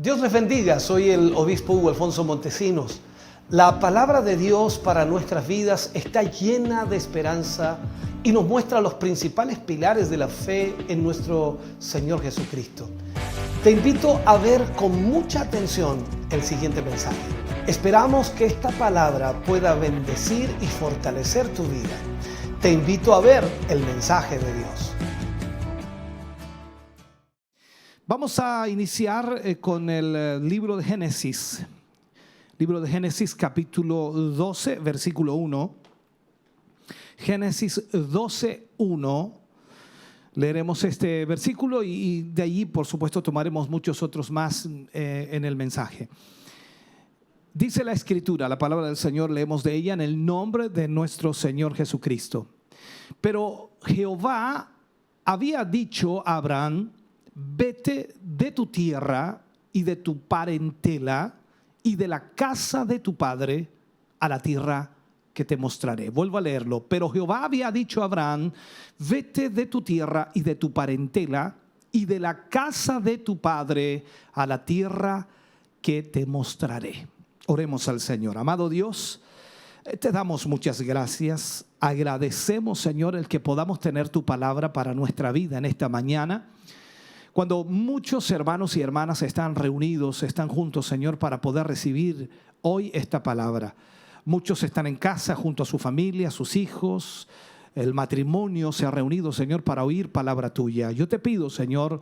Dios les bendiga, soy el obispo Hugo Alfonso Montesinos. La palabra de Dios para nuestras vidas está llena de esperanza y nos muestra los principales pilares de la fe en nuestro Señor Jesucristo. Te invito a ver con mucha atención el siguiente mensaje. Esperamos que esta palabra pueda bendecir y fortalecer tu vida. Te invito a ver el mensaje de Dios. Vamos a iniciar con el libro de Génesis. Libro de Génesis capítulo 12, versículo 1. Génesis 12, 1. Leeremos este versículo y de allí, por supuesto, tomaremos muchos otros más en el mensaje. Dice la Escritura, la palabra del Señor, leemos de ella en el nombre de nuestro Señor Jesucristo. Pero Jehová había dicho a Abraham: vete de tu tierra y de tu parentela y de la casa de tu padre a la tierra que te mostraré. Vuelvo a leerlo. Pero Jehová había dicho a Abraham: vete de tu tierra y de tu parentela y de la casa de tu padre a la tierra que te mostraré. Oremos al Señor. Amado Dios, te damos muchas gracias. Agradecemos, Señor, el que podamos tener tu palabra para nuestra vida en esta mañana. Cuando muchos hermanos y hermanas están reunidos, están juntos, Señor, para poder recibir hoy esta palabra. Muchos están en casa junto a su familia, sus hijos. El matrimonio se ha reunido, Señor, para oír palabra tuya. Yo te pido, Señor,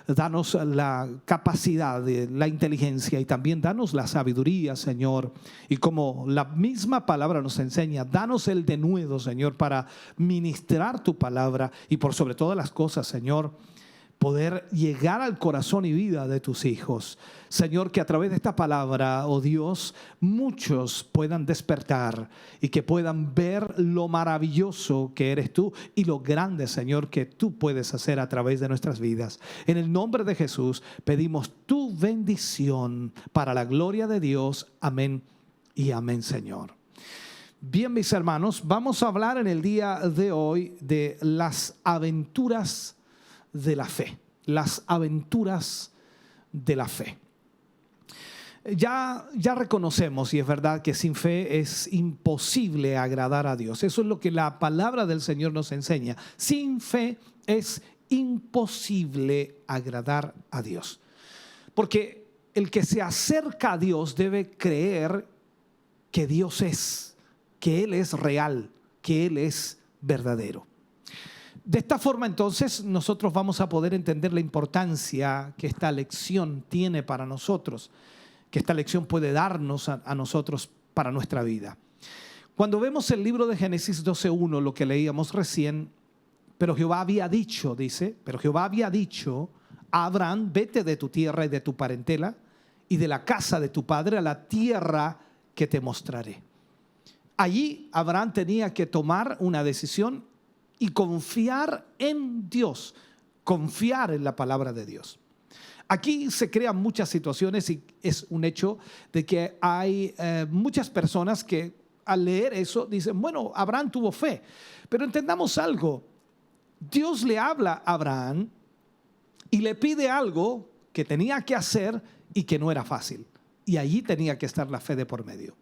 danos la capacidad, la inteligencia y también danos la sabiduría, Señor. Y como la misma palabra nos enseña, danos el denuedo, Señor, para ministrar tu palabra y por sobre todas las cosas, Señor, poder llegar al corazón y vida de tus hijos. Señor, que a través de esta palabra, oh Dios, muchos puedan despertar y que puedan ver lo maravilloso que eres tú y lo grande, Señor, que tú puedes hacer a través de nuestras vidas. En el nombre de Jesús pedimos tu bendición para la gloria de Dios. Amén y amén, Señor. Bien, mis hermanos, vamos a hablar en el día de hoy de las aventuras de la fe, las aventuras de la fe. Ya reconocemos, y es verdad, que sin fe es imposible agradar a Dios. Eso es lo que la palabra del Señor nos enseña. Sin fe es imposible agradar a Dios. Porque el que se acerca a Dios debe creer que Dios es, que Él es real, que Él es verdadero. De esta forma, entonces, nosotros vamos a poder entender la importancia que esta lección tiene para nosotros, que esta lección puede darnos a nosotros para nuestra vida. Cuando vemos el libro de Génesis 12:1, lo que leíamos recién, pero Jehová había dicho, dice, pero Jehová había dicho a Abraham: vete de tu tierra y de tu parentela y de la casa de tu padre a la tierra que te mostraré. Allí Abraham tenía que tomar una decisión y confiar en Dios, confiar en la palabra de Dios. Aquí se crean muchas situaciones y es un hecho de que hay muchas personas que al leer eso dicen: bueno, Abraham tuvo fe. Pero entendamos algo, Dios le habla a Abraham y le pide algo que tenía que hacer y que no era fácil. Y allí tenía que estar la fe de por medio.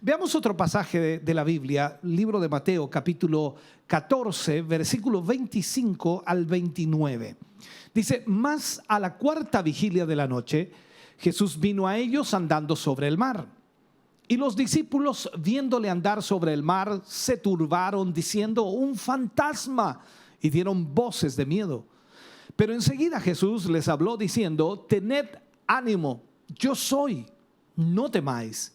Veamos otro pasaje de la Biblia, libro de Mateo, capítulo 14, versículo 25 al 29. Dice: mas a la cuarta vigilia de la noche, Jesús vino a ellos andando sobre el mar. Y los discípulos, viéndole andar sobre el mar, se turbaron, diciendo: un fantasma, y dieron voces de miedo. Pero enseguida Jesús les habló diciendo: tened ánimo, yo soy, no temáis.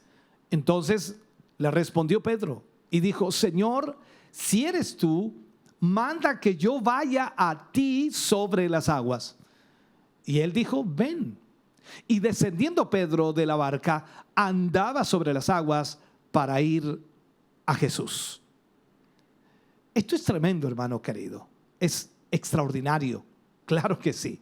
Entonces le respondió Pedro y dijo: Señor, si eres tú, manda que yo vaya a ti sobre las aguas. Y él dijo: ven. Y descendiendo Pedro de la barca, andaba sobre las aguas para ir a Jesús. Esto es tremendo, hermano querido. Es extraordinario, claro que sí.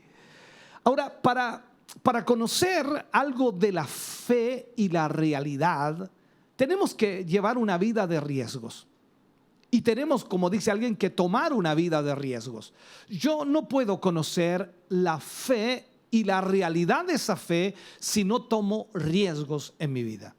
Ahora, para conocer algo de la fe y la realidad, tenemos que llevar una vida de riesgos. Y tenemos, como dice alguien, que tomar una vida de riesgos. Yo no puedo conocer la fe y la realidad de esa fe si no tomo riesgos en mi vida.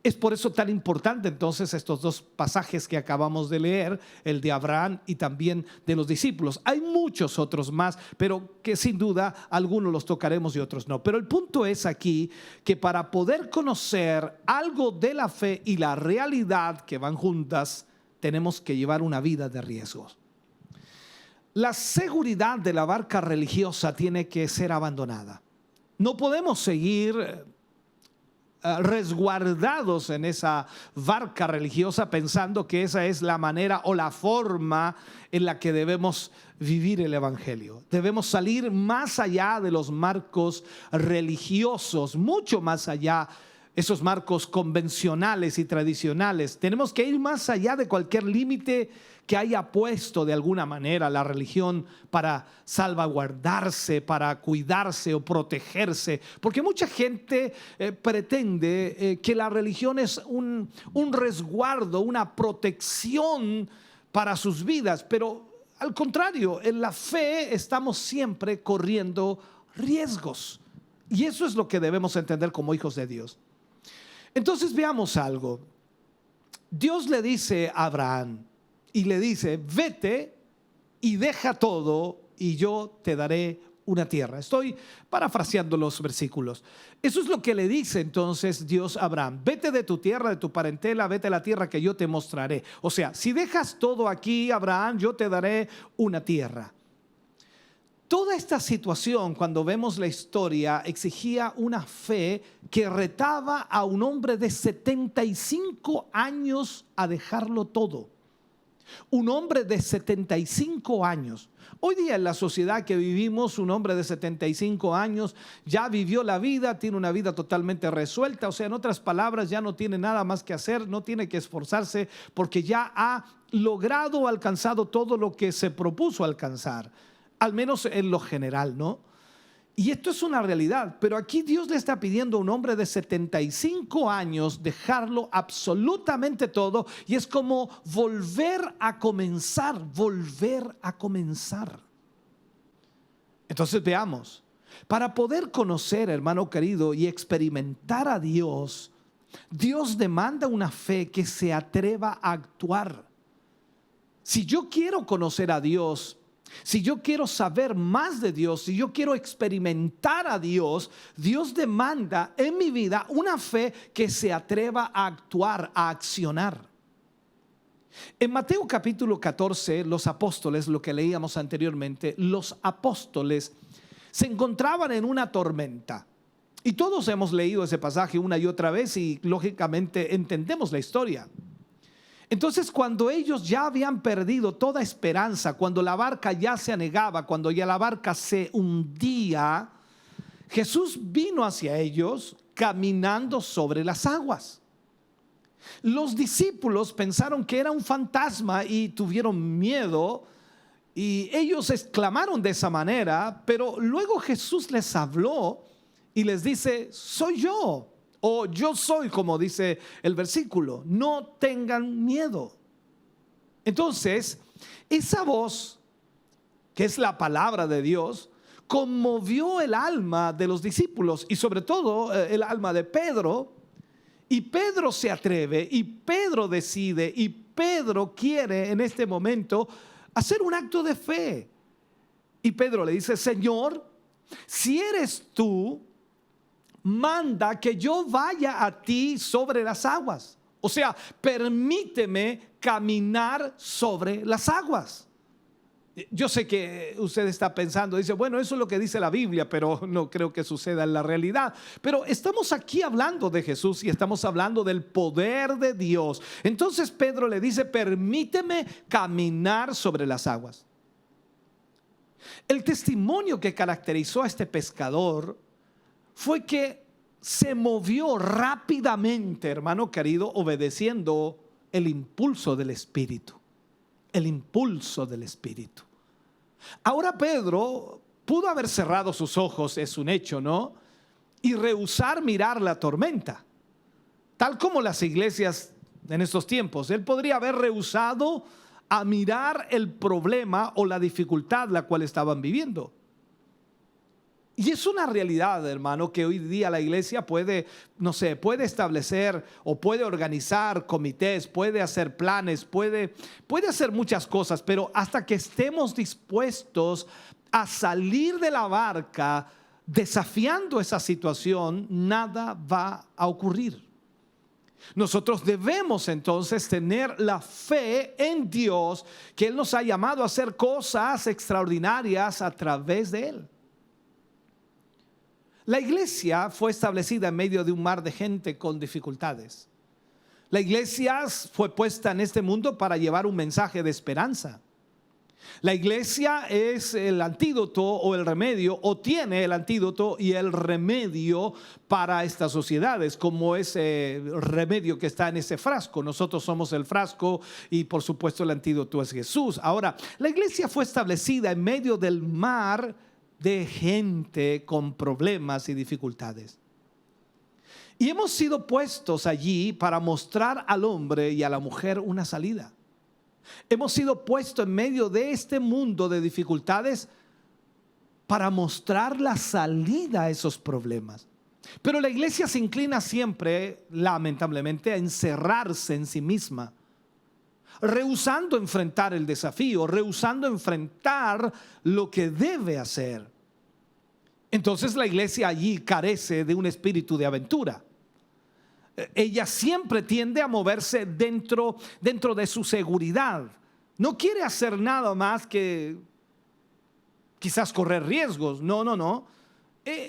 Es por eso tan importante entonces estos dos pasajes que acabamos de leer, el de Abraham y también de los discípulos. Hay muchos otros más, pero que sin duda algunos los tocaremos y otros no. Pero el punto es aquí que para poder conocer algo de la fe y la realidad que van juntas, tenemos que llevar una vida de riesgos. La seguridad de la barca religiosa tiene que ser abandonada. No podemos seguir resguardados en esa barca religiosa pensando que esa es la manera o la forma en la que debemos vivir el evangelio. Debemos salir más allá de los marcos religiosos, mucho más allá, esos marcos convencionales y tradicionales. Tenemos que ir más allá de cualquier límite que haya puesto de alguna manera la religión para salvaguardarse, para cuidarse o protegerse. Porque mucha gente pretende que la religión es un resguardo, una protección para sus vidas. Pero al contrario, en la fe estamos siempre corriendo riesgos. Y eso es lo que debemos entender como hijos de Dios. Entonces veamos algo. Dios le dice a Abraham y le dice: vete y deja todo y yo te daré una tierra. Estoy parafraseando los versículos. Eso es lo que le dice entonces Dios a Abraham: vete de tu tierra, de tu parentela, vete a la tierra que yo te mostraré. O sea, si dejas todo aquí, Abraham, yo te daré una tierra. Toda esta situación, cuando vemos la historia, exigía una fe que retaba a un hombre de 75 años a dejarlo todo. Un hombre de 75 años. Hoy día en la sociedad que vivimos, un hombre de 75 años ya vivió la vida, tiene una vida totalmente resuelta. O sea, en otras palabras, ya no tiene nada más que hacer, no tiene que esforzarse porque ya ha logrado, alcanzado todo lo que se propuso alcanzar. Al menos en lo general, ¿no? Y esto es una realidad, pero aquí Dios le está pidiendo a un hombre de 75 años dejarlo absolutamente todo, y es como volver a comenzar, volver a comenzar. Entonces veamos, para poder conocer, hermano querido, y experimentar a Dios, Dios demanda una fe que se atreva a actuar. Si yo quiero conocer a Dios, si yo quiero saber más de Dios, si yo quiero experimentar a Dios, Dios demanda en mi vida una fe que se atreva a actuar, a accionar. En Mateo capítulo 14, los apóstoles, lo que leíamos anteriormente, los apóstoles se encontraban en una tormenta. Y todos hemos leído ese pasaje una y otra vez y lógicamente entendemos la historia. Entonces, cuando ellos ya habían perdido toda esperanza, cuando la barca ya se anegaba, cuando ya la barca se hundía, Jesús vino hacia ellos caminando sobre las aguas. Los discípulos pensaron que era un fantasma y tuvieron miedo, y ellos exclamaron de esa manera, pero luego Jesús les habló y les dice: soy yo. O yo soy, como dice el versículo, no tengan miedo. Entonces, esa voz, que es la palabra de Dios, conmovió el alma de los discípulos y sobre todo el alma de Pedro. Y Pedro se atreve y Pedro decide y Pedro quiere en este momento hacer un acto de fe. Y Pedro le dice: Señor, si eres tú, manda que yo vaya a ti sobre las aguas. O sea, permíteme caminar sobre las aguas. Yo sé que usted está pensando, dice: bueno, eso es lo que dice la Biblia, pero no creo que suceda en la realidad. Pero estamos aquí hablando de Jesús y estamos hablando del poder de Dios. Entonces Pedro le dice: permíteme caminar sobre las aguas. El testimonio que caracterizó a este pescador fue que se movió rápidamente, hermano querido, obedeciendo el impulso del Espíritu. El impulso del Espíritu. Ahora Pedro pudo haber cerrado sus ojos, es un hecho, ¿no? Y rehusar mirar la tormenta, tal como las iglesias en estos tiempos. Él podría haber rehusado a mirar el problema o la dificultad la cual estaban viviendo. Y es una realidad, hermano, que hoy día la iglesia puede, no sé, puede establecer o puede organizar comités, puede hacer planes, puede hacer muchas cosas, pero hasta que estemos dispuestos a salir de la barca desafiando esa situación, nada va a ocurrir. Nosotros debemos entonces tener la fe en Dios, que Él nos ha llamado a hacer cosas extraordinarias a través de Él. La iglesia fue establecida en medio de un mar de gente con dificultades. La iglesia fue puesta en este mundo para llevar un mensaje de esperanza. La iglesia es el antídoto o el remedio, o tiene el antídoto y el remedio para estas sociedades, como ese remedio que está en ese frasco. Nosotros somos el frasco y por supuesto el antídoto es Jesús. Ahora, la iglesia fue establecida en medio del mar de gente con problemas y dificultades. Y hemos sido puestos allí para mostrar al hombre y a la mujer una salida. Hemos sido puestos en medio de este mundo de dificultades para mostrar la salida a esos problemas. Pero la iglesia se inclina siempre, lamentablemente, a encerrarse en sí misma, rehusando enfrentar el desafío, rehusando enfrentar lo que debe hacer. Entonces la iglesia allí carece de un espíritu de aventura. Ella siempre tiende a moverse dentro de su seguridad. No quiere hacer nada más que quizás correr riesgos. No.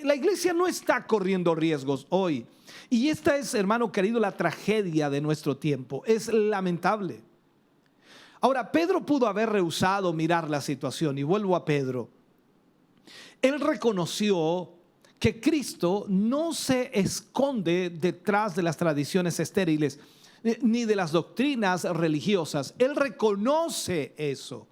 La iglesia no está corriendo riesgos hoy. Y esta es, hermano querido, la tragedia de nuestro tiempo. Es lamentable. Ahora, Pedro pudo haber rehusado mirar la situación. Y vuelvo a Pedro. Él reconoció que Cristo no se esconde detrás de las tradiciones estériles ni de las doctrinas religiosas. Él reconoce eso.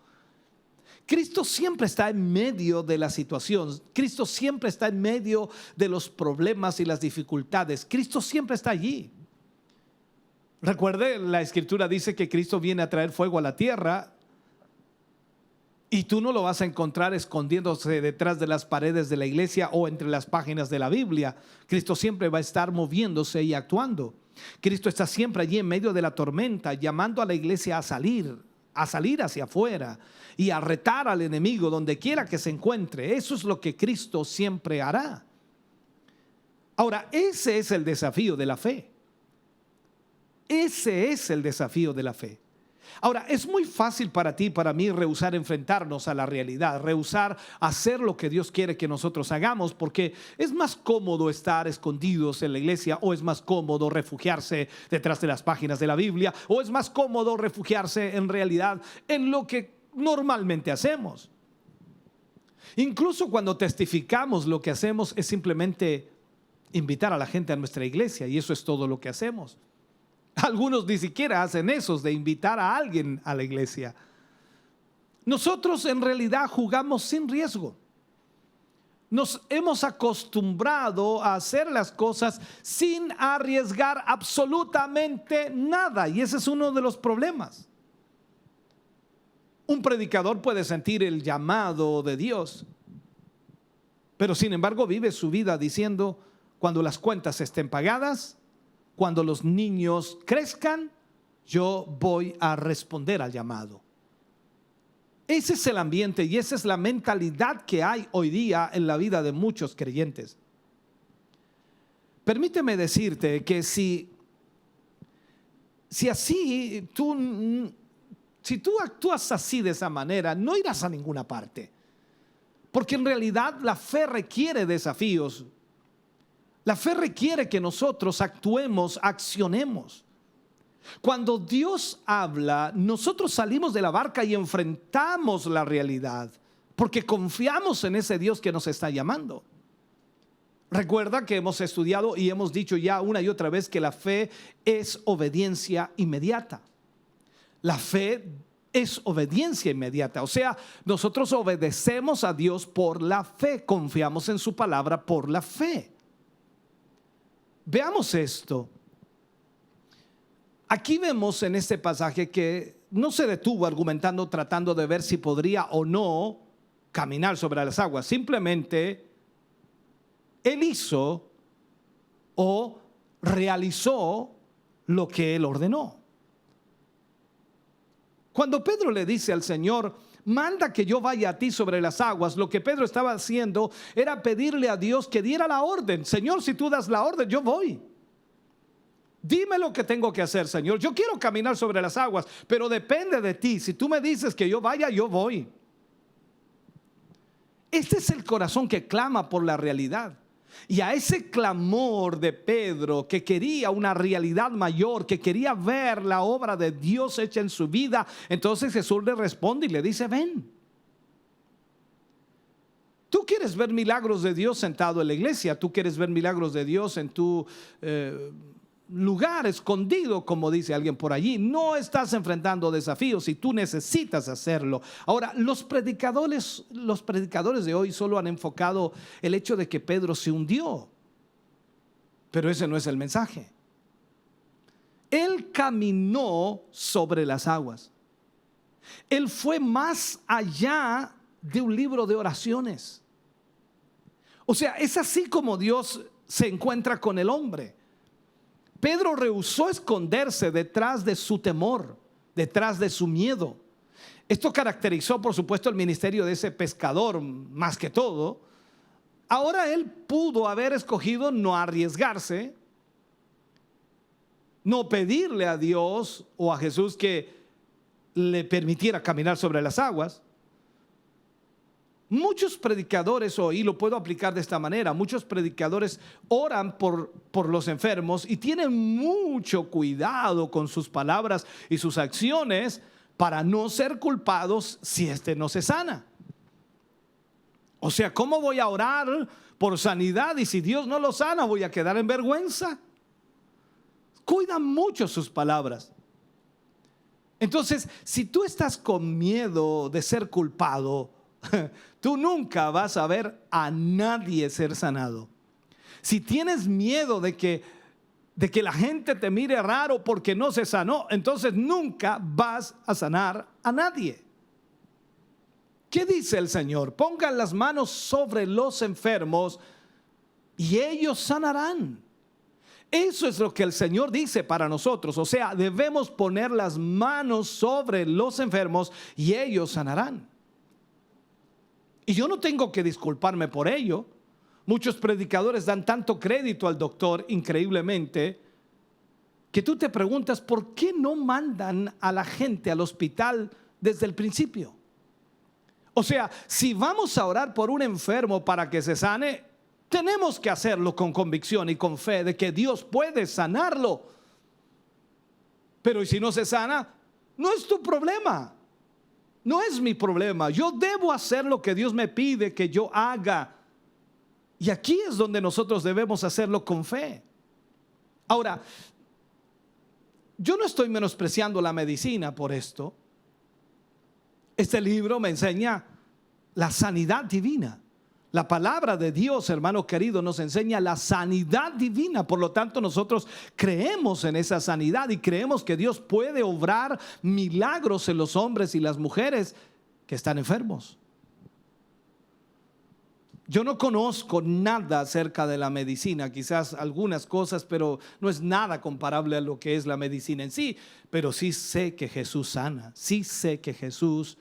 Cristo siempre está en medio de la situación. Cristo siempre está en medio de los problemas y las dificultades. Cristo siempre está allí. Recuerde, la escritura dice que Cristo viene a traer fuego a la tierra. Y tú no lo vas a encontrar escondiéndose detrás de las paredes de la iglesia o entre las páginas de la Biblia. Cristo siempre va a estar moviéndose y actuando. Cristo está siempre allí en medio de la tormenta, llamando a la iglesia a salir hacia afuera y a retar al enemigo donde quiera que se encuentre. Eso es lo que Cristo siempre hará. Ahora, ese es el desafío de la fe. Ese es el desafío de la fe. Ahora, es muy fácil para ti y para mí rehusar enfrentarnos a la realidad, rehusar hacer lo que Dios quiere que nosotros hagamos, porque es más cómodo estar escondidos en la iglesia, o es más cómodo refugiarse detrás de las páginas de la Biblia, o es más cómodo refugiarse en realidad en lo que normalmente hacemos. Incluso cuando testificamos, lo que hacemos es simplemente invitar a la gente a nuestra iglesia, y eso es todo lo que hacemos. Algunos ni siquiera hacen eso, de invitar a alguien a la iglesia. Nosotros en realidad jugamos sin riesgo. Nos hemos acostumbrado a hacer las cosas sin arriesgar absolutamente nada, y ese es uno de los problemas. Un predicador puede sentir el llamado de Dios, pero sin embargo vive su vida diciendo: cuando las cuentas estén pagadas, cuando los niños crezcan, yo voy a responder al llamado. Ese es el ambiente y esa es la mentalidad que hay hoy día en la vida de muchos creyentes. Permíteme decirte que si tú actúas así, de esa manera, no irás a ninguna parte. Porque en realidad la fe requiere desafíos. La fe requiere que nosotros actuemos, accionemos. Cuando Dios habla, nosotros salimos de la barca y enfrentamos la realidad, porque confiamos en ese Dios que nos está llamando. Recuerda que hemos estudiado y hemos dicho ya una y otra vez que la fe es obediencia inmediata. La fe es obediencia inmediata. O sea, nosotros obedecemos a Dios por la fe, confiamos en su palabra por la fe. Veamos esto. Aquí vemos en este pasaje que no se detuvo argumentando, tratando de ver si podría o no caminar sobre las aguas. Simplemente él hizo o realizó lo que él ordenó. Cuando Pedro le dice al Señor, manda que yo vaya a ti sobre las aguas, lo que Pedro estaba haciendo era pedirle a Dios que diera la orden. Señor, si tú das la orden, yo voy. Dime lo que tengo que hacer, Señor. Yo quiero caminar sobre las aguas, pero depende de ti. Si tú me dices que yo vaya, yo voy. Este es el corazón que clama por la realidad. Y a ese clamor de Pedro, que quería una realidad mayor, que quería ver la obra de Dios hecha en su vida, entonces Jesús le responde y le dice, ven. Tú quieres ver milagros de Dios sentado en la iglesia, tú quieres ver milagros de Dios en tu lugar escondido, como dice alguien por allí. No estás enfrentando desafíos y tú necesitas hacerlo. Ahora, los predicadores de hoy solo han enfocado el hecho de que Pedro se hundió, pero ese no es el mensaje. Él caminó sobre las aguas. Él fue más allá de un libro de oraciones. O sea, es así como Dios se encuentra con el hombre. Pedro rehusó esconderse detrás de su temor, detrás de su miedo. Esto caracterizó, por supuesto, el ministerio de ese pescador más que todo. Ahora él pudo haber escogido no arriesgarse, no pedirle a Dios o a Jesús que le permitiera caminar sobre las aguas. Muchos predicadores hoy, lo puedo aplicar de esta manera, muchos predicadores oran por los enfermos y tienen mucho cuidado con sus palabras y sus acciones para no ser culpados si este no se sana. O sea, ¿cómo voy a orar por sanidad y si Dios no lo sana voy a quedar en vergüenza? Cuidan mucho sus palabras. Entonces, si tú estás con miedo de ser culpado, tú nunca vas a ver a nadie ser sanado. Si tienes miedo de que la gente te mire raro porque no se sanó, entonces nunca vas a sanar a nadie. ¿Qué dice el Señor? Pongan las manos sobre los enfermos y ellos sanarán. Eso es lo que el Señor dice para nosotros. O sea, debemos poner las manos sobre los enfermos y ellos sanarán. Y yo no tengo que disculparme por ello. Muchos predicadores dan tanto crédito al doctor, increíblemente, que tú te preguntas por qué no mandan a la gente al hospital desde el principio. O sea, si vamos a orar por un enfermo para que se sane, tenemos que hacerlo con convicción y con fe de que Dios puede sanarlo. Pero ¿y si no se sana? No es tu problema. No es mi problema. Yo debo hacer lo que Dios me pide que yo haga. Y aquí es donde nosotros debemos hacerlo con fe. Ahora, yo no estoy menospreciando la medicina por esto. Este libro me enseña la sanidad divina. La palabra de Dios, hermano querido, nos enseña la sanidad divina. Por lo tanto, nosotros creemos en esa sanidad y creemos que Dios puede obrar milagros en los hombres y las mujeres que están enfermos. Yo no conozco nada acerca de la medicina, quizás algunas cosas, pero no es nada comparable a lo que es la medicina en sí. Pero sí sé que Jesús sana, sí sé que Jesús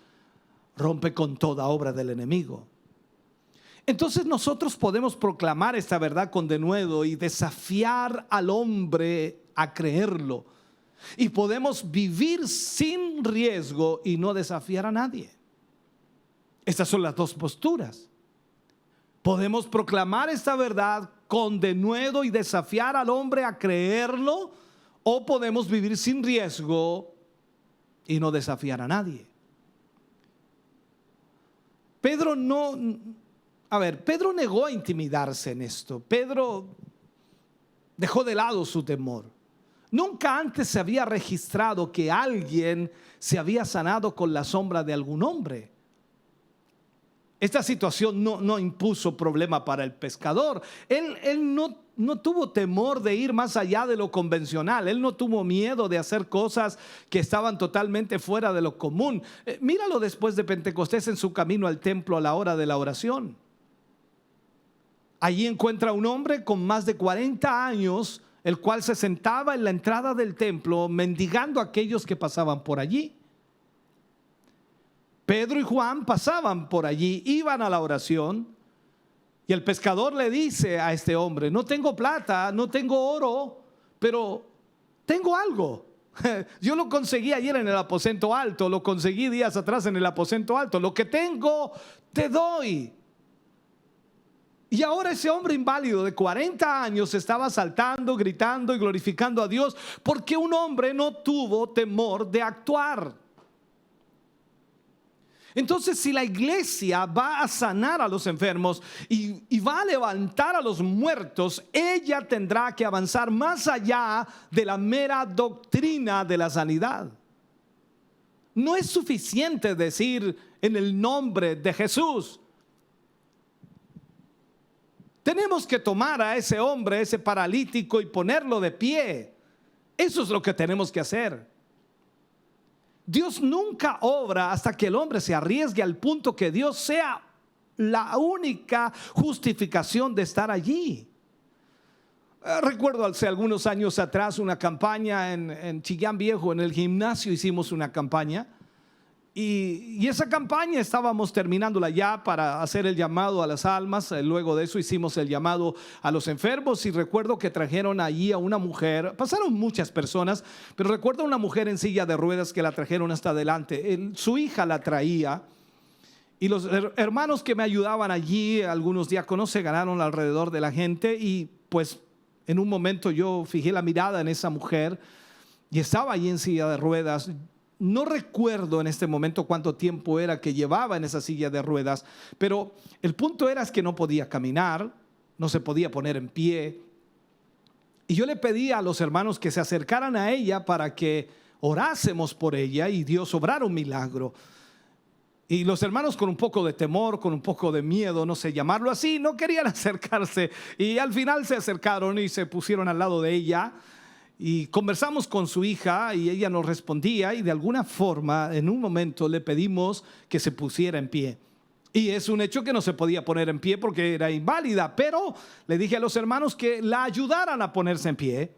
rompe con toda obra del enemigo. Entonces nosotros podemos proclamar esta verdad con denuedo y desafiar al hombre a creerlo. Y podemos vivir sin riesgo y no desafiar a nadie. Estas son las dos posturas. Podemos proclamar esta verdad con denuedo y desafiar al hombre a creerlo, o podemos vivir sin riesgo y no desafiar a nadie. Pedro negó a intimidarse en esto. Pedro dejó de lado su temor. Nunca antes se había registrado que alguien se había sanado con la sombra de algún hombre. Esta situación no impuso problema para el pescador. Él no tuvo temor de ir más allá de lo convencional. Él no tuvo miedo de hacer cosas que estaban totalmente fuera de lo común. Míralo después de Pentecostés en su camino al templo a la hora de la oración. Allí encuentra un hombre con más de 40 años, el cual se sentaba en la entrada del templo mendigando a aquellos que pasaban por allí. Pedro y Juan pasaban por allí, iban a la oración, y el pescador le dice a este hombre: no tengo plata, no tengo oro, pero tengo algo. Yo lo conseguí ayer en el aposento alto, lo conseguí días atrás en el aposento alto. Lo que tengo te doy. Y ahora ese hombre inválido de 40 años estaba saltando, gritando y glorificando a Dios porque un hombre no tuvo temor de actuar. Entonces, si la iglesia va a sanar a los enfermos y va a levantar a los muertos, ella tendrá que avanzar más allá de la mera doctrina de la sanidad. No es suficiente decir en el nombre de Jesús. Tenemos que tomar a ese hombre, ese paralítico, y ponerlo de pie. Eso es lo que tenemos que hacer. Dios nunca obra hasta que el hombre se arriesgue al punto que Dios sea la única justificación de estar allí. Recuerdo hace algunos años atrás una campaña en Chillán Viejo, en el gimnasio hicimos una campaña. Y esa campaña estábamos terminándola ya para hacer el llamado a las almas. Luego de eso hicimos el llamado a los enfermos, y recuerdo que trajeron allí a una mujer. Pasaron muchas personas, pero recuerdo a una mujer en silla de ruedas que la trajeron hasta adelante. Su hija la traía, y los hermanos que me ayudaban allí, algunos diáconos, se ganaron alrededor de la gente. Y pues en un momento yo fijé la mirada en esa mujer y estaba allí en silla de ruedas. No recuerdo en este momento cuánto tiempo era que llevaba en esa silla de ruedas, pero el punto era que no podía caminar, no se podía poner en pie. Y yo le pedí a los hermanos que se acercaran a ella para que orásemos por ella y Dios obrara un milagro. Y los hermanos, con un poco de temor, con un poco de miedo, no sé llamarlo así, no querían acercarse, y al final se acercaron y se pusieron al lado de ella. Y conversamos con su hija y ella nos respondía, y de alguna forma en un momento le pedimos que se pusiera en pie. Y es un hecho que no se podía poner en pie porque era inválida, pero le dije a los hermanos que la ayudaran a ponerse en pie.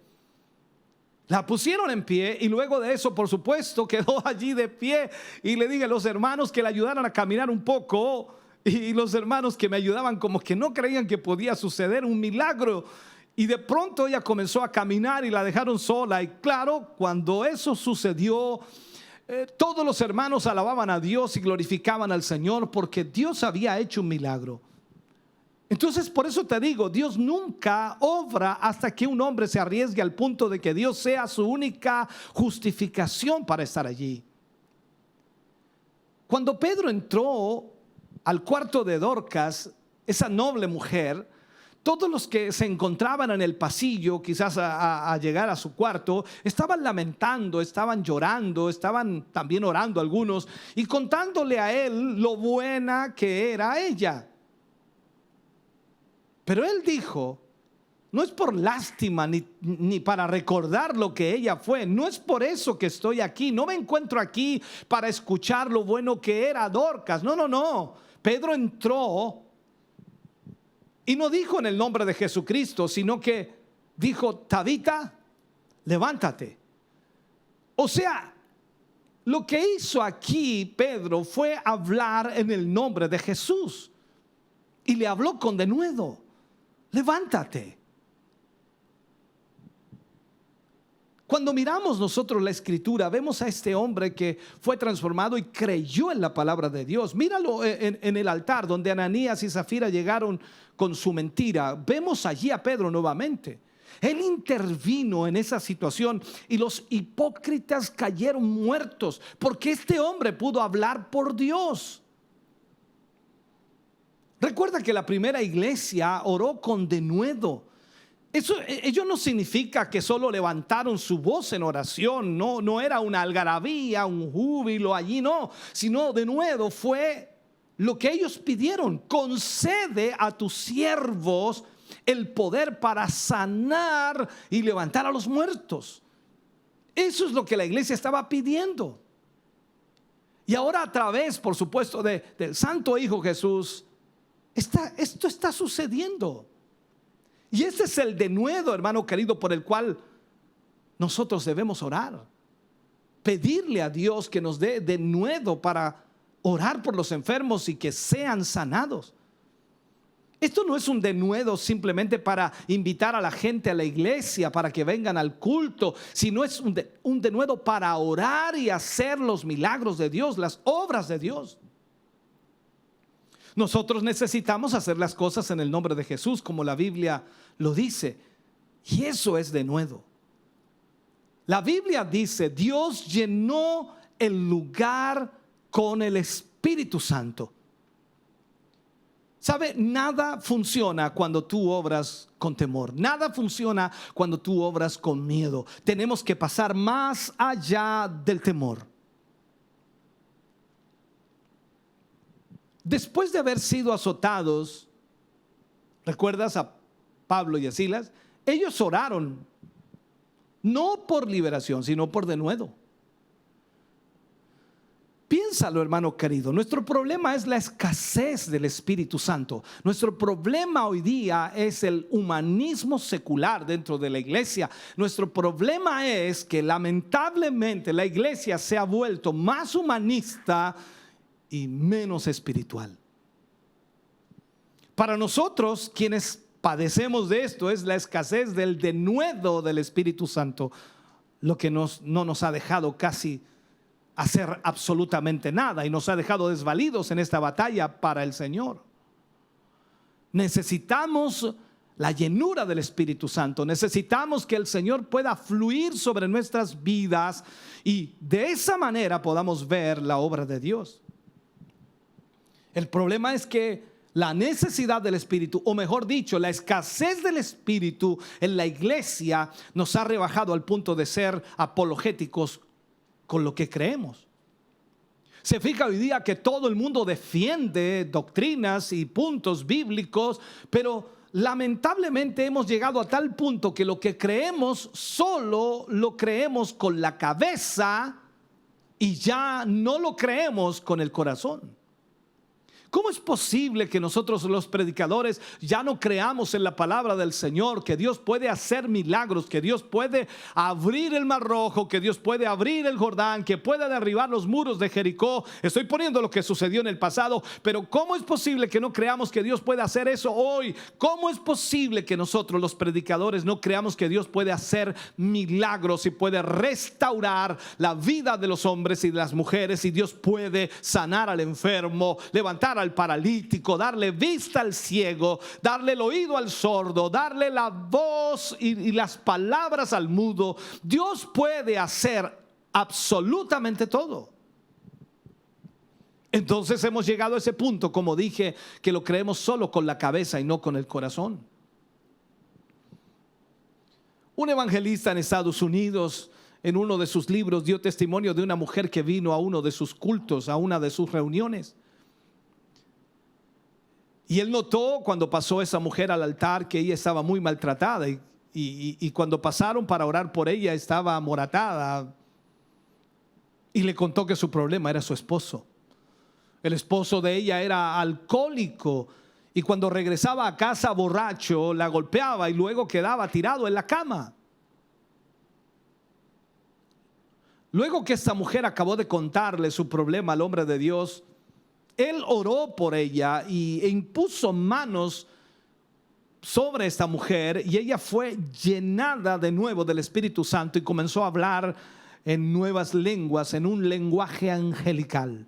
La pusieron en pie y luego de eso, por supuesto, quedó allí de pie, y le dije a los hermanos que la ayudaran a caminar un poco, y los hermanos que me ayudaban como que no creían que podía suceder un milagro. Y de pronto ella comenzó a caminar y la dejaron sola. Y claro, cuando eso sucedió, todos los hermanos alababan a Dios y glorificaban al Señor porque Dios había hecho un milagro. Entonces, por eso te digo, Dios nunca obra hasta que un hombre se arriesgue al punto de que Dios sea su única justificación para estar allí. Cuando Pedro entró al cuarto de Dorcas, esa noble mujer, todos los que se encontraban en el pasillo, quizás a llegar a su cuarto, estaban lamentando, estaban llorando, estaban también orando algunos y contándole a él lo buena que era ella. Pero él dijo: no es por lástima ni para recordar lo que ella fue, no es por eso que estoy aquí, no me encuentro aquí para escuchar lo bueno que era Dorcas. No. Pedro entró y no dijo en el nombre de Jesucristo, sino que dijo: Tabita, levántate. O sea, lo que hizo aquí Pedro fue hablar en el nombre de Jesús. Y le habló con denuedo: levántate. Cuando miramos nosotros la escritura, vemos a este hombre que fue transformado y creyó en la palabra de Dios. Míralo en el altar donde Ananías y Zafira llegaron con su mentira. Vemos allí a Pedro nuevamente. Él intervino en esa situación y los hipócritas cayeron muertos porque este hombre pudo hablar por Dios. Recuerda que la primera iglesia oró con denuedo. Ello no significa que solo levantaron su voz en oración, no era una algarabía, un júbilo allí, no, sino de nuevo fue lo que ellos pidieron: concede a tus siervos el poder para sanar y levantar a los muertos. Eso es lo que la iglesia estaba pidiendo. Y ahora, a través, por supuesto, del Santo Hijo Jesús, Esto está sucediendo. Y ese es el denuedo, hermano querido, por el cual nosotros debemos orar. Pedirle a Dios que nos dé denuedo para orar por los enfermos y que sean sanados. Esto no es un denuedo simplemente para invitar a la gente a la iglesia para que vengan al culto, sino es un denuedo para orar y hacer los milagros de Dios, las obras de Dios. Nosotros necesitamos hacer las cosas en el nombre de Jesús, como la Biblia lo dice, y eso es denuedo. La Biblia dice: Dios llenó el lugar con el Espíritu Santo. ¿Sabe? Nada funciona cuando tú obras con temor. Nada funciona cuando tú obras con miedo. Tenemos que pasar más allá del temor. Después de haber sido azotados, ¿recuerdas a Pablo y a Silas? Ellos oraron, no por liberación, sino por denuedo. Piénsalo, hermano querido. Nuestro problema es la escasez del Espíritu Santo. Nuestro problema hoy día es el humanismo secular dentro de la iglesia. Nuestro problema es que lamentablemente la iglesia se ha vuelto más humanista y menos espiritual. Para nosotros, quienes padecemos de esto, es la escasez del denuedo del Espíritu Santo lo que no nos ha dejado casi hacer absolutamente nada y nos ha dejado desvalidos en esta batalla para el Señor. Necesitamos la llenura del Espíritu Santo. Necesitamos que el Señor pueda fluir sobre nuestras vidas y de esa manera podamos ver la obra de Dios. El problema es que la necesidad del Espíritu, o mejor dicho, la escasez del Espíritu en la iglesia nos ha rebajado al punto de ser apologéticos con lo que creemos. Se fija hoy día que todo el mundo defiende doctrinas y puntos bíblicos, pero lamentablemente hemos llegado a tal punto que lo que creemos solo lo creemos con la cabeza y ya no lo creemos con el corazón. ¿Cómo es posible que nosotros los predicadores ya no creamos en la palabra del Señor, que Dios puede hacer milagros, que Dios puede abrir el Mar Rojo, que Dios puede abrir el Jordán, que puede derribar los muros de Jericó? Estoy poniendo lo que sucedió en el pasado, pero ¿cómo es posible que no creamos que Dios puede hacer eso hoy? ¿Cómo es posible que nosotros los predicadores no creamos que Dios puede hacer milagros y puede restaurar la vida de los hombres y de las mujeres, y Dios puede sanar al enfermo, levantar al paralítico, darle vista al ciego, darle el oído al sordo, darle la voz y las palabras al mudo? Dios puede hacer absolutamente todo. Entonces hemos llegado a ese punto, como dije, que lo creemos solo con la cabeza y no con el corazón. Un evangelista en Estados Unidos, en uno de sus libros, dio testimonio de una mujer que vino a uno de sus cultos, a una de sus reuniones. Y él notó cuando pasó esa mujer al altar que ella estaba muy maltratada y cuando pasaron para orar por ella estaba amoratada, y le contó que su problema era su esposo. El esposo de ella era alcohólico y cuando regresaba a casa borracho la golpeaba y luego quedaba tirado en la cama. Luego que esta mujer acabó de contarle su problema al hombre de Dios, él oró por ella e impuso manos sobre esta mujer, y ella fue llenada de nuevo del Espíritu Santo y comenzó a hablar en nuevas lenguas, en un lenguaje angelical.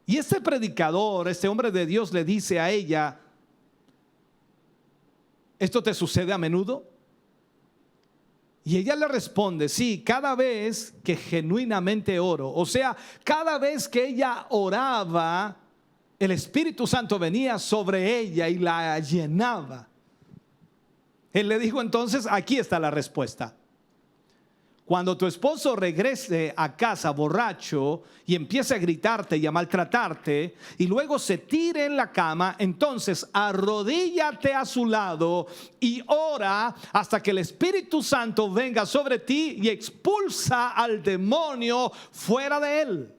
Y este predicador, este hombre de Dios, le dice a ella: ¿esto te sucede a menudo? Y ella le responde: sí, cada vez que genuinamente oro. O sea, cada vez que ella oraba, el Espíritu Santo venía sobre ella y la llenaba. Él le dijo entonces: aquí está la respuesta. Cuando tu esposo regrese a casa borracho y empiece a gritarte y a maltratarte y luego se tire en la cama, entonces arrodíllate a su lado y ora hasta que el Espíritu Santo venga sobre ti y expulsa al demonio fuera de él.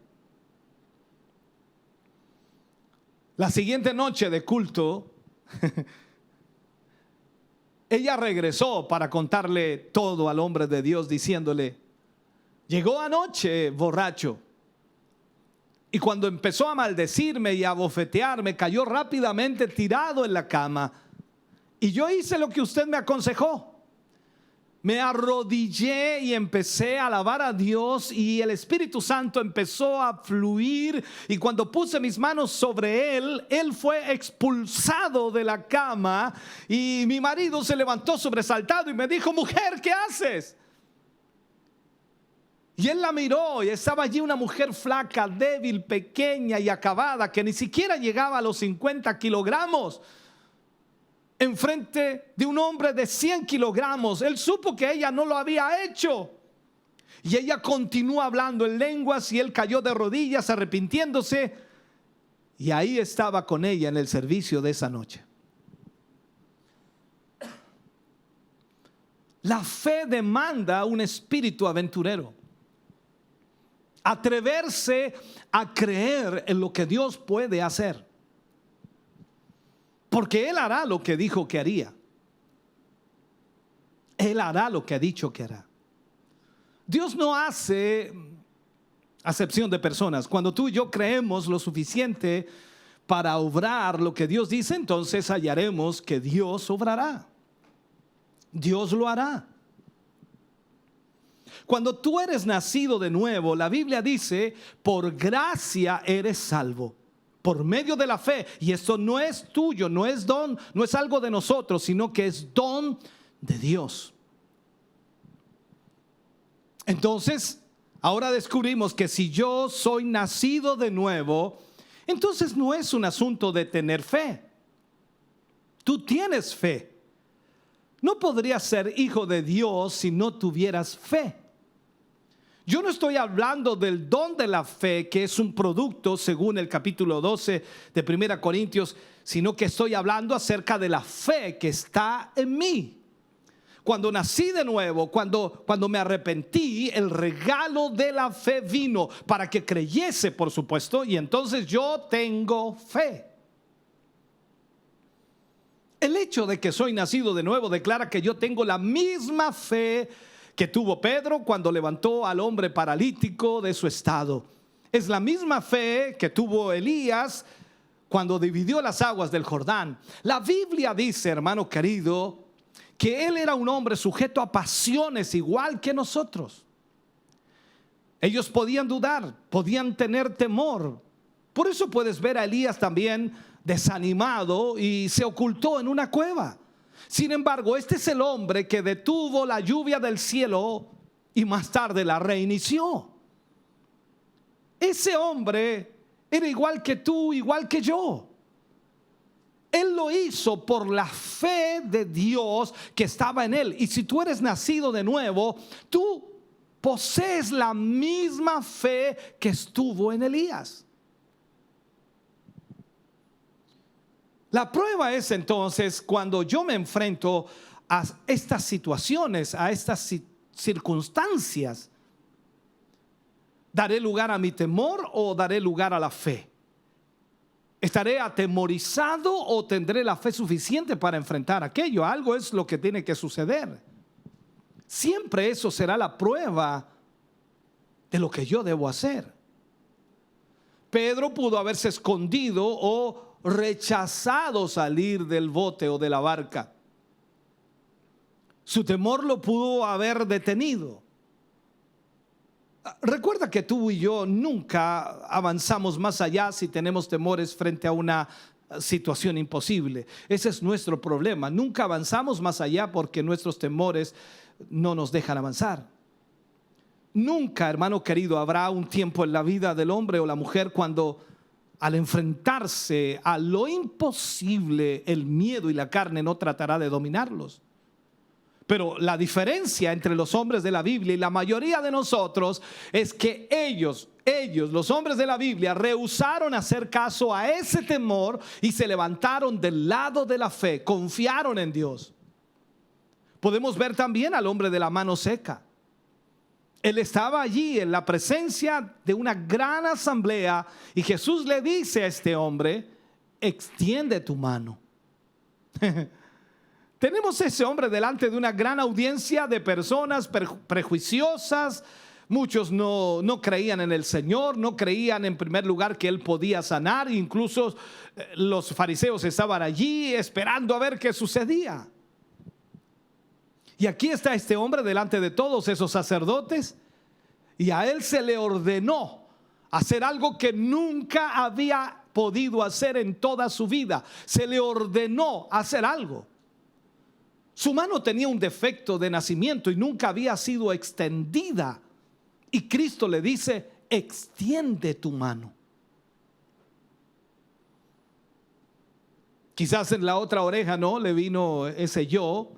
La siguiente noche de culto, ella regresó para contarle todo al hombre de Dios, diciéndole: llegó anoche borracho, y cuando empezó a maldecirme y a bofetearme, cayó rápidamente tirado en la cama, y yo hice lo que usted me aconsejó. Me arrodillé y empecé a alabar a Dios, y el Espíritu Santo empezó a fluir, y cuando puse mis manos sobre él, él fue expulsado de la cama, y mi marido se levantó sobresaltado y me dijo: mujer, ¿qué haces? Y él la miró, y estaba allí una mujer flaca, débil, pequeña y acabada, que ni siquiera llegaba a los 50 kilogramos, enfrente de un hombre de 100 kilogramos. Él supo que ella no lo había hecho, y ella continuó hablando en lenguas, y él cayó de rodillas arrepintiéndose, y ahí estaba con ella en el servicio de esa noche. La fe demanda un espíritu aventurero. Atreverse a creer en lo que Dios puede hacer, porque Él hará lo que dijo que haría. Él hará lo que ha dicho que hará. Dios no hace acepción de personas. Cuando tú y yo creemos lo suficiente para obrar lo que Dios dice, entonces hallaremos que Dios obrará. Dios lo hará. Cuando tú eres nacido de nuevo, la Biblia dice: por gracia eres salvo, por medio de la fe. Y esto no es tuyo, no es don, no es algo de nosotros, sino que es don de Dios. Entonces, ahora descubrimos que si yo soy nacido de nuevo, entonces no es un asunto de tener fe. Tú tienes fe. No podrías ser hijo de Dios si no tuvieras fe. Yo no estoy hablando del don de la fe, que es un producto según el capítulo 12 de 1 Corintios, sino que estoy hablando acerca de la fe que está en mí. Cuando nací de nuevo, cuando me arrepentí, el regalo de la fe vino para que creyese, por supuesto, y entonces yo tengo fe. El hecho de que soy nacido de nuevo declara que yo tengo la misma fe que tuvo Pedro cuando levantó al hombre paralítico de su estado. Es la misma fe que tuvo Elías cuando dividió las aguas del Jordán. La Biblia dice, hermano querido, que él era un hombre sujeto a pasiones igual que nosotros. Ellos podían dudar, podían tener temor. Por eso puedes ver a Elías también desanimado y se ocultó en una cueva. Sin embargo, este es el hombre que detuvo la lluvia del cielo y más tarde la reinició. Ese hombre era igual que tú, igual que yo. Él lo hizo por la fe de Dios que estaba en él. Y si tú eres nacido de nuevo, tú posees la misma fe que estuvo en Elías. La prueba es entonces cuando yo me enfrento a estas situaciones, a estas circunstancias. ¿Daré lugar a mi temor o daré lugar a la fe? ¿Estaré atemorizado o tendré la fe suficiente para enfrentar aquello? Algo es lo que tiene que suceder. Siempre eso será la prueba de lo que yo debo hacer. Pedro pudo haberse escondido o rechazado salir del bote o de la barca. Su temor lo pudo haber detenido. Recuerda que tú y yo nunca avanzamos más allá si tenemos temores frente a una situación imposible. Ese es nuestro problema. Nunca avanzamos más allá porque nuestros temores no nos dejan avanzar. Nunca, hermano querido, habrá un tiempo en la vida del hombre o la mujer cuando al enfrentarse a lo imposible, el miedo y la carne no tratará de dominarlos. Pero la diferencia entre los hombres de la Biblia y la mayoría de nosotros es que ellos, los hombres de la Biblia, rehusaron hacer caso a ese temor y se levantaron del lado de la fe, confiaron en Dios. Podemos ver también al hombre de la mano seca. Él estaba allí en la presencia de una gran asamblea y Jesús le dice a este hombre: extiende tu mano. Tenemos ese hombre delante de una gran audiencia de personas prejuiciosas. Muchos no creían en el Señor, no creían en primer lugar que Él podía sanar. Incluso los fariseos estaban allí esperando a ver qué sucedía. Y aquí está este hombre delante de todos esos sacerdotes, y a él se le ordenó hacer algo que nunca había podido hacer en toda su vida. Se le ordenó hacer algo. Su mano tenía un defecto de nacimiento y nunca había sido extendida. Y Cristo le dice: extiende tu mano. Quizás en la otra oreja le vino ese yo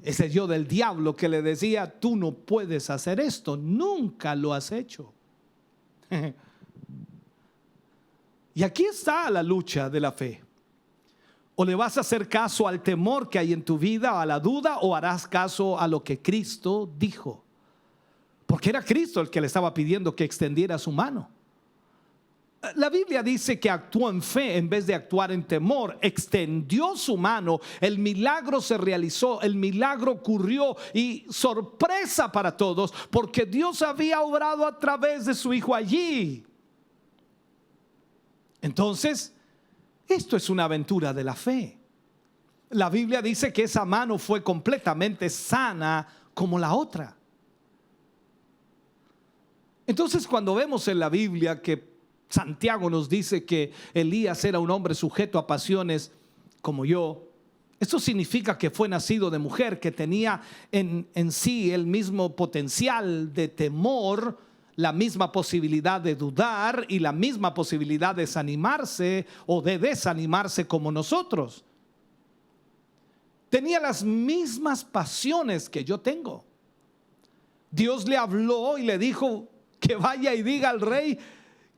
del diablo que le decía: tú no puedes hacer esto, nunca lo has hecho. Y aquí está la lucha de la fe. O le vas a hacer caso al temor que hay en tu vida, a la duda, o harás caso a lo que Cristo dijo. Porque era Cristo el que le estaba pidiendo que extendiera su mano. La Biblia dice que actuó en fe en vez de actuar en temor. Extendió su mano, el milagro se realizó, el milagro ocurrió, y sorpresa para todos, porque Dios había obrado a través de su Hijo allí. Entonces, esto es una aventura de la fe. La Biblia dice que esa mano fue completamente sana como la otra. Entonces, cuando vemos en la Biblia que Santiago nos dice que Elías era un hombre sujeto a pasiones como yo, esto significa que fue nacido de mujer, que tenía en sí el mismo potencial de temor, la misma posibilidad de dudar y la misma posibilidad de desanimarse o de desanimarse como nosotros. Tenía las mismas pasiones que yo tengo. Dios le habló y le dijo que vaya y diga al rey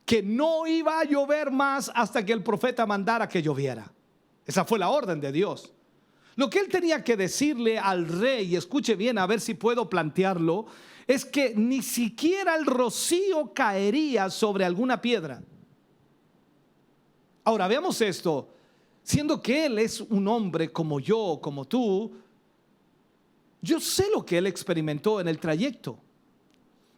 que no iba a llover más hasta que el profeta mandara que lloviera. Esa fue la orden de Dios. Lo que él tenía que decirle al rey, y escuche bien a ver si puedo plantearlo, es que ni siquiera el rocío caería sobre alguna piedra. Ahora veamos esto. Siendo que él es un hombre como yo, como tú, yo sé lo que él experimentó en el trayecto.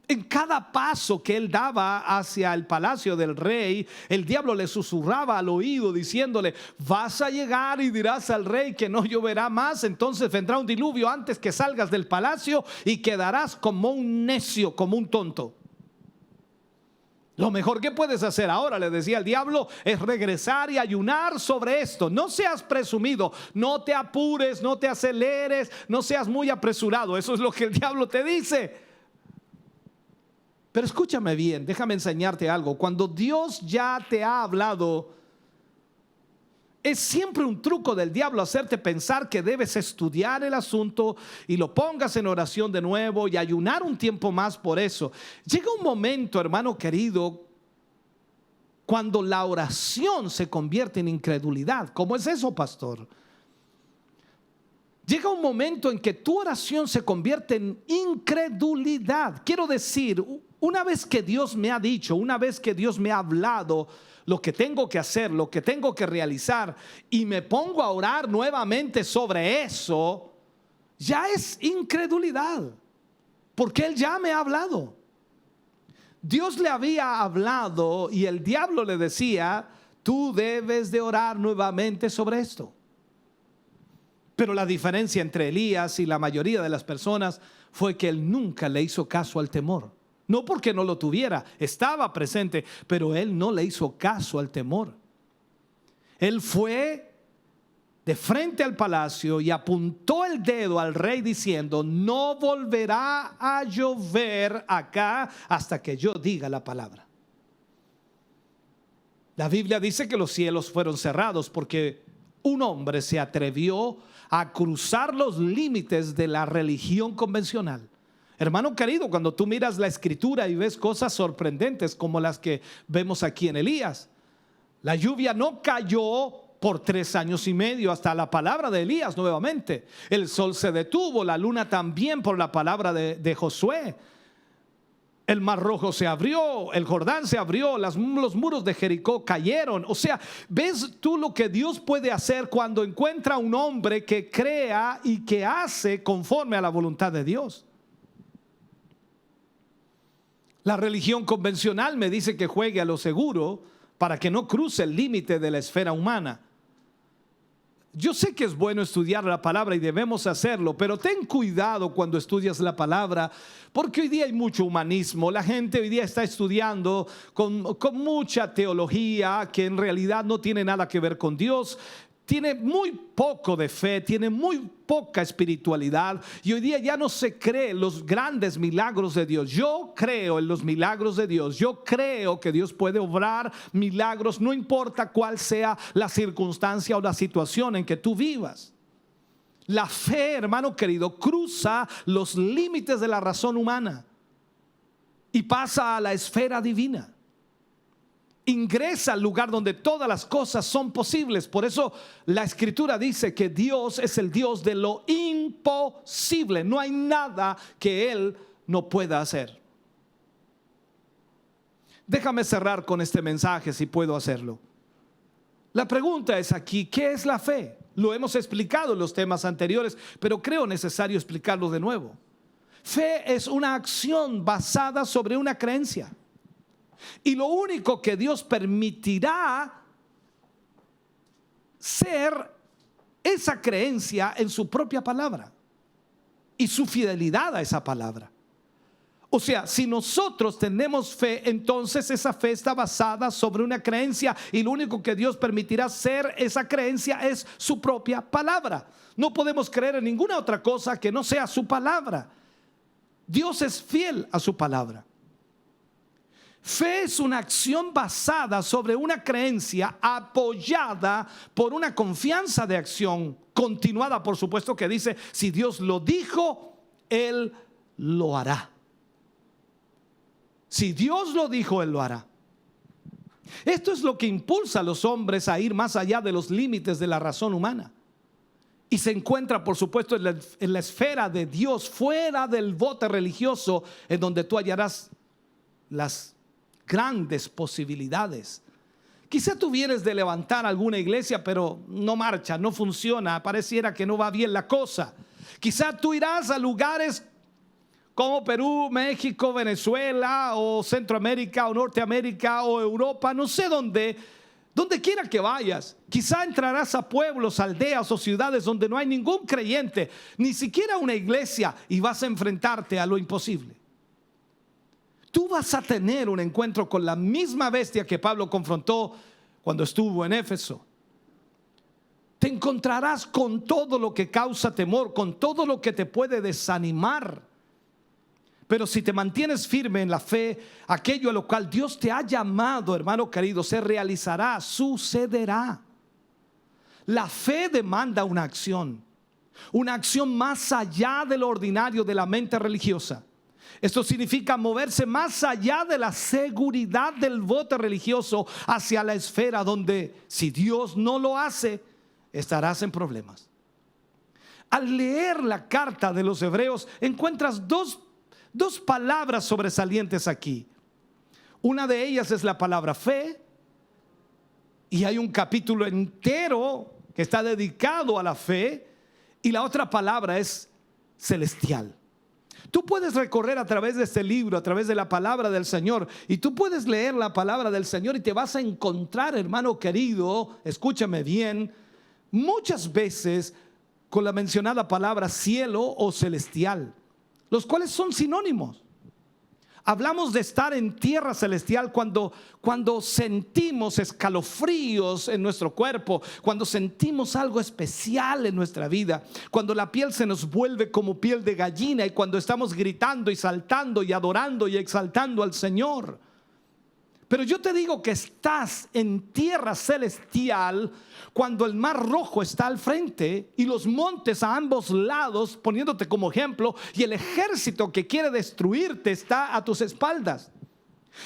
En cada paso que él daba hacia el palacio del rey, el diablo le susurraba al oído diciéndole: vas a llegar y dirás al rey que no lloverá más, entonces vendrá un diluvio antes que salgas del palacio y quedarás como un necio, como un tonto. Lo mejor que puedes hacer ahora, le decía el diablo, es regresar y ayunar sobre esto. No seas presumido, no te apures, no te aceleres, no seas muy apresurado. Eso es lo que el diablo te dice. Pero escúchame bien, déjame enseñarte algo. Cuando Dios ya te ha hablado, es siempre un truco del diablo hacerte pensar que debes estudiar el asunto y lo pongas en oración de nuevo y ayunar un tiempo más por eso. Llega un momento, hermano querido, cuando la oración se convierte en incredulidad. ¿Cómo es eso, pastor? Llega un momento en que tu oración se convierte en incredulidad. Quiero decir, una vez que Dios me ha dicho, una vez que Dios me ha hablado lo que tengo que hacer, lo que tengo que realizar, y me pongo a orar nuevamente sobre eso, ya es incredulidad, porque Él ya me ha hablado. Dios le había hablado y el diablo le decía: tú debes de orar nuevamente sobre esto. Pero la diferencia entre Elías y la mayoría de las personas fue que él nunca le hizo caso al temor. No porque no lo tuviera, estaba presente, pero él no le hizo caso al temor. Él fue de frente al palacio y apuntó el dedo al rey diciendo: no volverá a llover acá hasta que yo diga la palabra. La Biblia dice que los cielos fueron cerrados porque un hombre se atrevió a cruzar los límites de la religión convencional. Hermano querido, cuando tú miras la escritura y ves cosas sorprendentes como las que vemos aquí en Elías, la lluvia no cayó por 3 años y medio hasta la palabra de Elías nuevamente. El sol se detuvo, la luna también por la palabra de Josué. El Mar Rojo se abrió, el Jordán se abrió, los muros de Jericó cayeron. O sea, ¿ves tú lo que Dios puede hacer cuando encuentra un hombre que crea y que hace conforme a la voluntad de Dios? La religión convencional me dice que juegue a lo seguro para que no cruce el límite de la esfera humana. Yo sé que es bueno estudiar la palabra y debemos hacerlo, pero ten cuidado cuando estudias la palabra, porque hoy día hay mucho humanismo. La gente hoy día está estudiando con mucha teología que en realidad no tiene nada que ver con Dios. Tiene muy poco de fe, tiene muy poca espiritualidad, y hoy día ya no se cree los grandes milagros de Dios. Yo creo en los milagros de Dios. Yo creo que Dios puede obrar milagros, no importa cuál sea la circunstancia o la situación en que tú vivas. La fe, hermano querido, cruza los límites de la razón humana y pasa a la esfera divina. Ingresa al lugar donde todas las cosas son posibles. Por eso la Escritura dice que Dios es el Dios de lo imposible. No hay nada que Él no pueda hacer. Déjame cerrar con este mensaje, si puedo hacerlo. La pregunta es aquí, ¿qué es la fe? Lo hemos explicado en los temas anteriores, pero creo necesario explicarlo de nuevo. Fe es una acción basada sobre una creencia. Y lo único que Dios permitirá ser esa creencia en su propia palabra y su fidelidad a esa palabra. O sea, si nosotros tenemos fe, entonces esa fe está basada sobre una creencia, y lo único que Dios permitirá ser esa creencia es su propia palabra. No podemos creer en ninguna otra cosa que no sea su palabra. Dios es fiel a su palabra. Fe es una acción basada sobre una creencia apoyada por una confianza de acción continuada, por supuesto, que dice: si Dios lo dijo, Él lo hará. Si Dios lo dijo, Él lo hará. Esto es lo que impulsa a los hombres a ir más allá de los límites de la razón humana. Y se encuentra, por supuesto, en la esfera de Dios, fuera del bote religioso, en donde tú hallarás las grandes posibilidades. Quizá tú vienes de levantar alguna iglesia, pero no marcha, no funciona, pareciera que no va bien la cosa. Quizá tú irás a lugares como Perú, México, Venezuela, o Centroamérica, o Norteamérica, o Europa, no sé dónde quiera que vayas. Quizá entrarás a pueblos, aldeas o ciudades donde no hay ningún creyente, ni siquiera una iglesia, y vas a enfrentarte a lo imposible. Tú vas a tener un encuentro con la misma bestia que Pablo confrontó cuando estuvo en Éfeso. Te encontrarás con todo lo que causa temor, con todo lo que te puede desanimar. Pero si te mantienes firme en la fe, aquello a lo cual Dios te ha llamado, hermano querido, se realizará, sucederá. La fe demanda una acción más allá de lo ordinario de la mente religiosa. Esto significa moverse más allá de la seguridad del bote religioso hacia la esfera donde, si Dios no lo hace, estarás en problemas. Al leer la carta de los Hebreos, encuentras dos palabras sobresalientes aquí. Una de ellas es la palabra fe, y hay un capítulo entero que está dedicado a la fe, y la otra palabra es celestial. Tú puedes recorrer a través de este libro, a través de la palabra del Señor, y tú puedes leer la palabra del Señor y te vas a encontrar, hermano querido, escúchame bien, muchas veces con la mencionada palabra cielo o celestial, los cuales son sinónimos. Hablamos de estar en tierra celestial cuando sentimos escalofríos en nuestro cuerpo, cuando sentimos algo especial en nuestra vida, cuando la piel se nos vuelve como piel de gallina, y cuando estamos gritando y saltando y adorando y exaltando al Señor. Pero yo te digo que estás en tierra celestial cuando el Mar Rojo está al frente y los montes a ambos lados, poniéndote como ejemplo, y el ejército que quiere destruirte está a tus espaldas.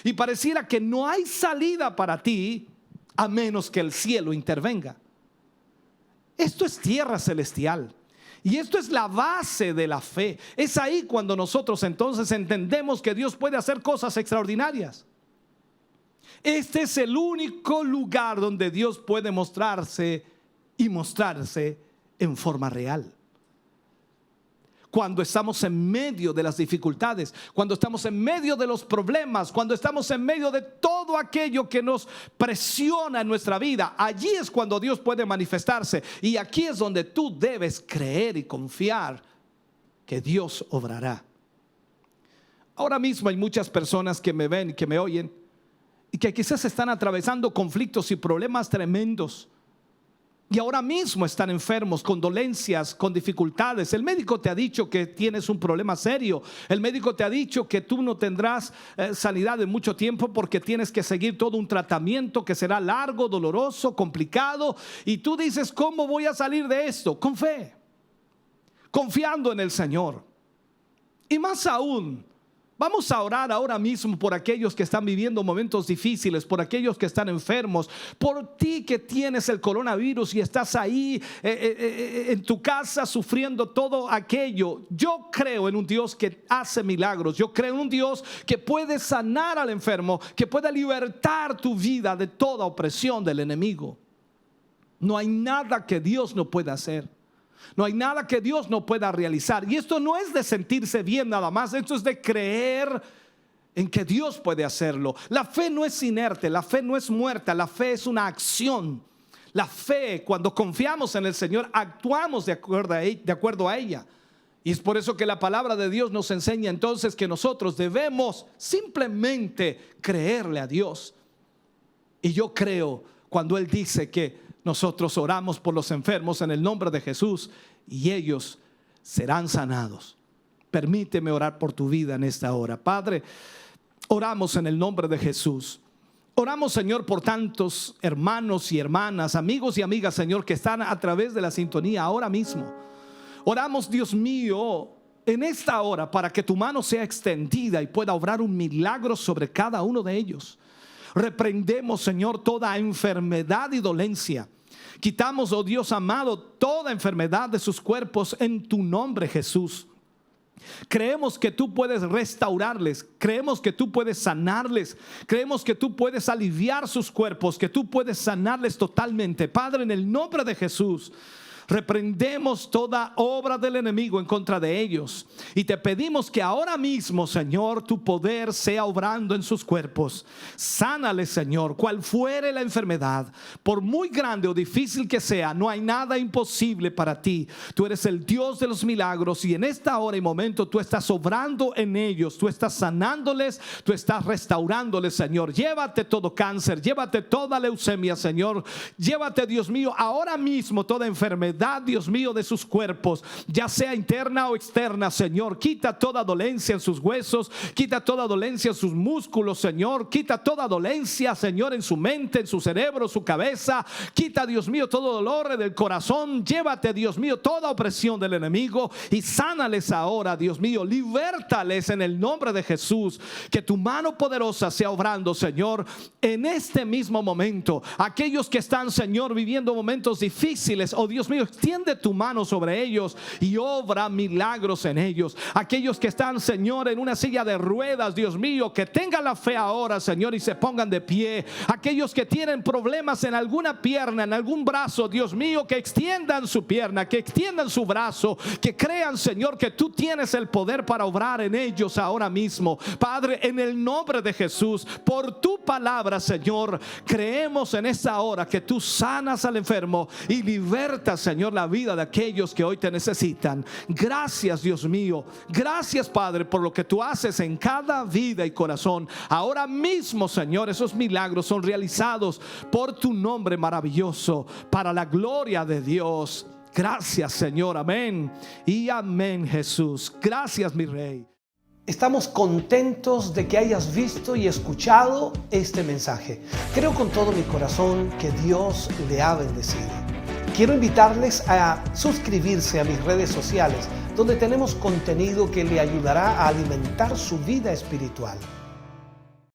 Y pareciera que no hay salida para ti a menos que el cielo intervenga. Esto es tierra celestial. Y esto es la base de la fe. Es ahí cuando nosotros entonces entendemos que Dios puede hacer cosas extraordinarias. Este es el único lugar donde Dios puede mostrarse y mostrarse en forma real. Cuando estamos en medio de las dificultades, cuando estamos en medio de los problemas, cuando estamos en medio de todo aquello que nos presiona en nuestra vida, allí es cuando Dios puede manifestarse. Y aquí es donde tú debes creer y confiar que Dios obrará. Ahora mismo hay muchas personas que me ven y que me oyen y que quizás están atravesando conflictos y problemas tremendos. Y ahora mismo están enfermos, con dolencias, con dificultades. El médico te ha dicho que tienes un problema serio. El médico te ha dicho que tú no tendrás sanidad en mucho tiempo porque tienes que seguir todo un tratamiento que será largo, doloroso, complicado. Y tú dices, ¿cómo voy a salir de esto? Con fe, confiando en el Señor. Y más aún, vamos a orar ahora mismo por aquellos que están viviendo momentos difíciles, por aquellos que están enfermos, por ti que tienes el coronavirus y estás ahí en tu casa sufriendo todo aquello. Yo creo en un Dios que hace milagros. Yo creo en un Dios que puede sanar al enfermo, que puede libertar tu vida de toda opresión del enemigo. No hay nada que Dios no pueda hacer. No hay nada que Dios no pueda realizar. Y esto no es de sentirse bien nada más. Esto es de creer en que Dios puede hacerlo. La fe no es inerte, la fe no es muerta, la fe es una acción. La fe, cuando confiamos en el Señor, actuamos de acuerdo a ella. Y es por eso que la palabra de Dios nos enseña entonces que nosotros debemos simplemente creerle a Dios. Y yo creo cuando Él dice que nosotros oramos por los enfermos en el nombre de Jesús y ellos serán sanados. Permíteme orar por tu vida en esta hora. Padre, oramos en el nombre de Jesús. Oramos, Señor, por tantos hermanos y hermanas, amigos y amigas, Señor, que están a través de la sintonía ahora mismo. Oramos, Dios mío, en esta hora para que tu mano sea extendida y pueda obrar un milagro sobre cada uno de ellos. Reprendemos, Señor, toda enfermedad y dolencia. Quitamos, oh Dios amado, toda enfermedad de sus cuerpos en tu nombre, Jesús. Creemos que tú puedes restaurarles, creemos que tú puedes sanarles, creemos que tú puedes aliviar sus cuerpos, que tú puedes sanarles totalmente. Padre, en el nombre de Jesús, reprendemos toda obra del enemigo en contra de ellos y te pedimos que ahora mismo, Señor, tu poder sea obrando en sus cuerpos. Sánales, Señor, cual fuere la enfermedad, por muy grande o difícil que sea, no hay nada imposible para ti. Tú eres el Dios de los milagros y en esta hora y momento tú estás obrando en ellos, tú estás sanándoles, tú estás restaurándoles, Señor. Llévate todo cáncer, llévate toda leucemia, Señor. Llévate, Dios mío, ahora mismo toda enfermedad, Dios mío, de sus cuerpos, ya sea interna o externa, Señor. Quita toda dolencia en sus huesos, quita toda dolencia en sus músculos, Señor. Quita toda dolencia, Señor, en su mente, en su cerebro, su cabeza. Quita, Dios mío, todo dolor del corazón. Llévate, Dios mío, toda opresión del enemigo y sánales ahora, Dios mío. Libértales en el nombre de Jesús. Que tu mano poderosa sea obrando, Señor, en este mismo momento. Aquellos que están, Señor, viviendo momentos difíciles, oh Dios mío, extiende tu mano sobre ellos y obra milagros en ellos. Aquellos que están, Señor, en una silla de ruedas, Dios mío, que tengan la fe ahora, Señor, y se pongan de pie. Aquellos que tienen problemas en alguna pierna, en algún brazo, Dios mío, que extiendan su pierna, que extiendan su brazo, que crean, Señor, que tú tienes el poder para obrar en ellos ahora mismo. Padre, en el nombre de Jesús, por tu palabra, Señor, creemos en esta hora que tú sanas al enfermo y libertas, Señor, la vida de aquellos que hoy te necesitan. Gracias, Dios mío. Gracias, Padre, por lo que tú haces en cada vida y corazón. Ahora mismo, Señor, esos milagros son realizados por tu nombre maravilloso, para la gloria de Dios. Gracias, Señor. Amén y amén, Jesús. Gracias, mi Rey. Estamos contentos de que hayas visto y escuchado este mensaje. Creo con todo mi corazón que Dios le ha bendecido. Quiero invitarles a suscribirse a mis redes sociales, donde tenemos contenido que le ayudará a alimentar su vida espiritual.